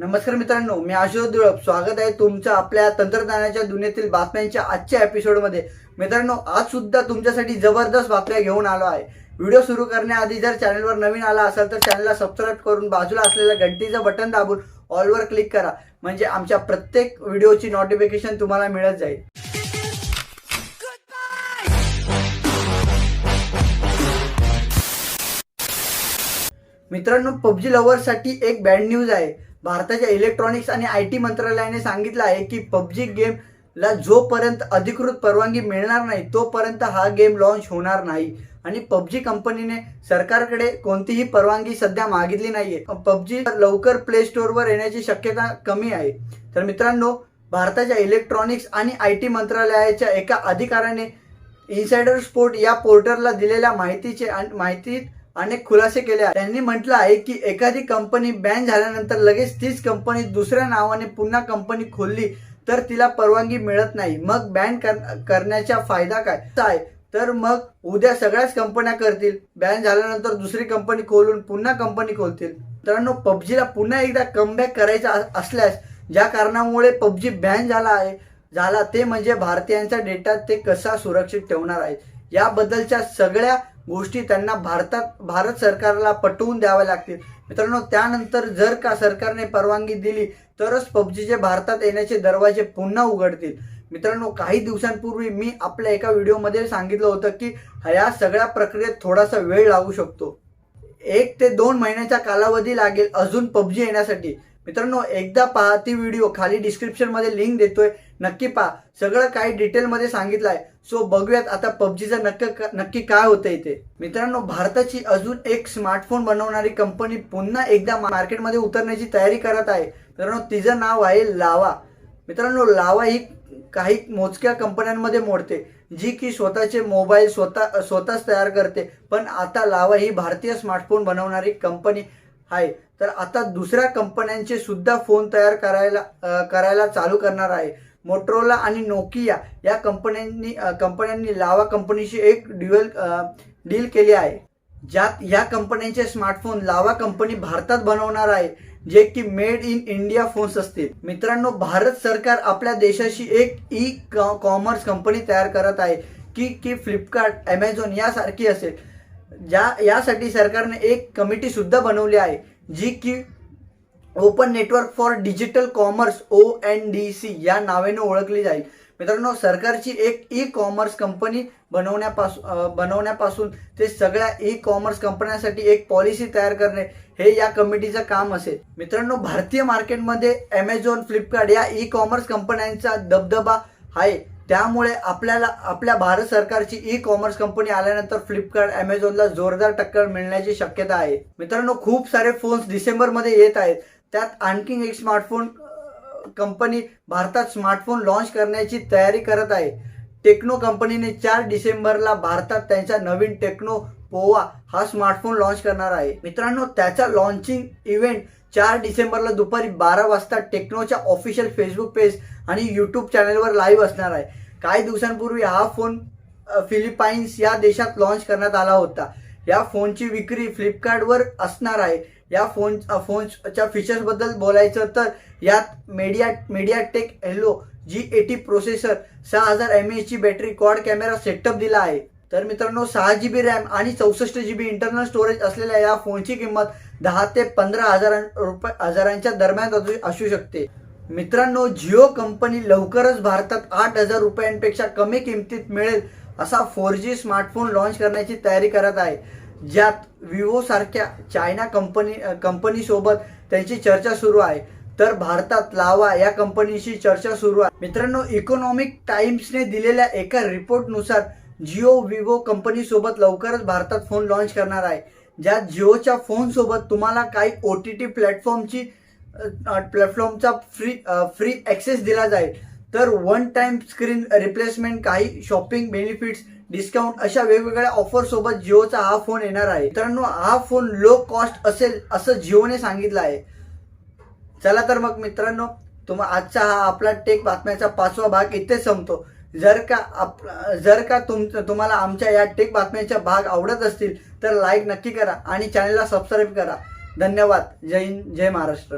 नमस्कार मित्रांनो, मी आशुतोष दुळप. स्वागत आहे तुमचं आपल्या तंत्रज्ञानाच्या दुनियेतील बातम्यांच्या आजच्या एपिसोडमध्ये. मित्रांनो, आज सुद्धा तुमच्यासाठी जबरदस्त बातम्या घेऊन आलो आहे. व्हिडिओ सुरू करण्याआधी जर चॅनलवर नवीन आला असाल तर चॅनलला सबस्क्राईब करून बाजूला असलेल्या घंटीचं बटन दाबून ऑलवर क्लिक करा, म्हणजे आमच्या प्रत्येक व्हिडिओची नोटिफिकेशन तुम्हाला मिळत जाईल. मित्रांनो, पबजी लव्हर्ससाठी एक बॅड न्यूज आहे. भारताच्या इलेक्ट्रॉनिक्स आणि IT मंत्रालयाने सांगितलं आहे की पबजी गेमला जोपर्यंत अधिकृत परवानगी मिळणार नाही तोपर्यंत हा गेम लॉन्च होणार नाही. आणि पबजी कंपनीने सरकारकडे कोणतीही परवानगी सध्या मागितली नाहीये. पबजी लवकर प्ले स्टोअरवर येण्याची शक्यता कमी आहे. तर मित्रांनो, भारताच्या इलेक्ट्रॉनिक्स आणि IT मंत्रालयाच्या एका अधिकाऱ्याने इनसाइडर स्पोर्ट या पोर्टलला दिलेल्या माहितीत अनेक खुलासे केले आहेत. त्यांनी म्हटलं आहे की एखादी कंपनी बॅन झाल्यानंतर लगेच तीच कंपनी दुसऱ्या नावाने पुन्हा कंपनी खोलली तर तिला परवानगी मिळत नाही. मग बॅन करण्याचा फायदा काय आहे? तर मग उद्या सगळ्याच कंपन्या करतील, बॅन झाल्यानंतर दुसरी कंपनी खोलून पुन्हा कंपनी खोलतील. मित्रांनो, पबजीला पुन्हा एकदा कमबॅक करायचा असल्यास ज्या कारणामुळे पबजी बॅन झाला ते म्हणजे भारतीयांचा डेटा ते कसा सुरक्षित ठेवणार आहेत याबद्दलच्या सगळ्या गोष्टी त्यांना भारत सरकारला पटवून द्याव्या लागतील. मित्रांनो, त्यानंतर जर का सरकारने परवानगी दिली तरच पबजीचे भारतात येण्याचे दरवाजे पुन्हा उघडतील. मित्रांनो, काही दिवसांपूर्वी मी आपल्या एका व्हिडिओमध्ये सांगितलं होतं की या सगळ्या प्रक्रियेत थोडासा वेळ लागू शकतो. 1 ते 2 महिन्याचा कालावधी लागेल अजून पबजी येण्यासाठी. मित्रांनो, एकदा पहा ती व्हिडिओ, खाली डिस्क्रिप्शन मध्ये लिंक देतोय, नक्की पहा. सगळं काही डिटेलमध्ये सांगितलं आहे. सो बघूयात आता पबजीचं नक्की काय होतंय ते. मित्रांनो, भारताची अजून एक स्मार्टफोन बनवणारी कंपनी पुन्हा एकदा मार्केटमध्ये उतरण्याची तयारी करत आहे. मित्रांनो, तिचं नाव आहे लावा. मित्रांनो, लावा ही काही मोजक्या कंपन्यांमध्ये मोडते जी की स्वतःचे मोबाईल स्वतःच तयार करते. पण आता लावा ही भारतीय स्मार्टफोन बनवणारी कंपनी आहे. तर आता दुसऱ्या कंपन्यांचे सुद्धा फोन तयार करायला चालू करणार आहे. मोटोरोला आणि नोकिया या कंपन्यांनी लावा कंपनीशी एक डील केली आहे, ज्यात या कंपन्यांचे स्मार्टफोन लावा कंपनी भारतात बनवणार आहे, जे की मेड इन इंडिया फोन्स असतील. मित्रांनो, भारत सरकार आपल्या देशाशी एक ई-कॉमर्स कंपनी तयार करत आहे की फ्लिपकार्ट, ॲमेझॉन यासारखी असेल. यासाठी सरकारने एक कमिटी सुद्धा बनवली आहे जी की open network for digital commerce ONDC या नावाने ओळखली जाईल. मित्रांनो, सरकारची एक ई-कॉमर्स कंपनी बनवण्यापासून ते सगळ्या ई-कॉमर्स कंपन्यांसाठी एक पॉलिसी तयार करणे हे या कमिटीचं काम असेल. मित्रांनो, भारतीय मार्केटमध्ये ॲमेझॉन, फ्लिपकार्ट या ई-कॉमर्स कंपन्यांचा दबदबा आहे. त्यामुळे आपल्या भारत सरकारची ई-कॉमर्स कंपनी आल्यानंतर फ्लिपकार्ट, ॲमेझॉनला जोरदार टक्कर मिळण्याची शक्यता आहे. मित्रांनो, खूप सारे फोन्स डिसेंबरमध्ये येत आहेत. त्यात आणखी एक स्मार्टफोन कंपनी भारतात स्मार्टफोन लॉन्च करण्याची तयारी करत आहे. टेक्नो कंपनीने 4 डिसेंबरला भारतात त्यांचा नवीन टेक्नो पोवा हा स्मार्टफोन लॉन्च करणार आहे. मित्रांनो, त्याचा लॉन्चिंग इव्हेंट 4 डिसेंबरला दुपारी 12 वाजता टेक्नोच्या ऑफिशियल फेसबुक पेज आणि यूट्यूब चॅनलवर लाईव्ह असणार आहे. काही दिवसांपूर्वी हा फोन फिलिपाईन्स या देशात लॉन्च करण्यात आला होता. या फोनची विक्री फ्लिपकार्टवर असणार आहे. या फोनच्या फीचर्सबद्दल बोलायचं तर यात MediaTek hello G80 processor, 6000 mAh ची बॅटरी, क्वाड कॅमेरा सेटअप दिला आहे. तर मित्रांनो, 6 GB रॅम आणि 64 GB इंटरनल स्टोरेज असलेल्या या फोनची किंमत 10 ते 15 हजारांच्या दरम्यान असू शकते. मित्रांनो, जिओ कंपनी लवकरच भारतात 8000 रुपयांपेक्षा कमी किमतीत मिळेल असा 4G स्मार्टफोन लॉन्च करण्याची तयारी करत आहे, ज्यात विवो सारख्या चायना कंपनी सोबत त्यांची चर्चा सुरू आहे. तर भारतात लावा या कंपनीशी चर्चा सुरू आहे. मित्रांनो, इकॉनॉमिक टाइम्सने दिलेल्या एका रिपोर्टनुसार जिओ विवो कंपनी सोबत लवकरच भारतात फोन लॉन्च करणार आहे, ज्यात जिओच्या फोन सोबत तुम्हाला काही OTT प्लॅटफॉर्मचा फ्री ॲक्सेस दिला जाईल. तर वन टाइम स्क्रीन रिप्लेसमेंट, काही शॉपिंग बेनिफिट्स, डिस्काउंट अशा वेगवेगळ्या ऑफर सोबत जिओचा हा फोन येणार आहे. मित्रांनो, हा फोन लो कॉस्ट असेल असं जिओने सांगितलं आहे. चला तर मग मित्रांनो, आजचा हा आपला टेक बातम्याचा 5वा भाग इथेच संपतो. जर का तुम्हाला आमच्या या टेक बातम्यांच्या भाग आवडत असतील तर लाईक नक्की करा आणि चॅनलला सबस्क्राईब करा. धन्यवाद. जय हिंद, जय महाराष्ट्र.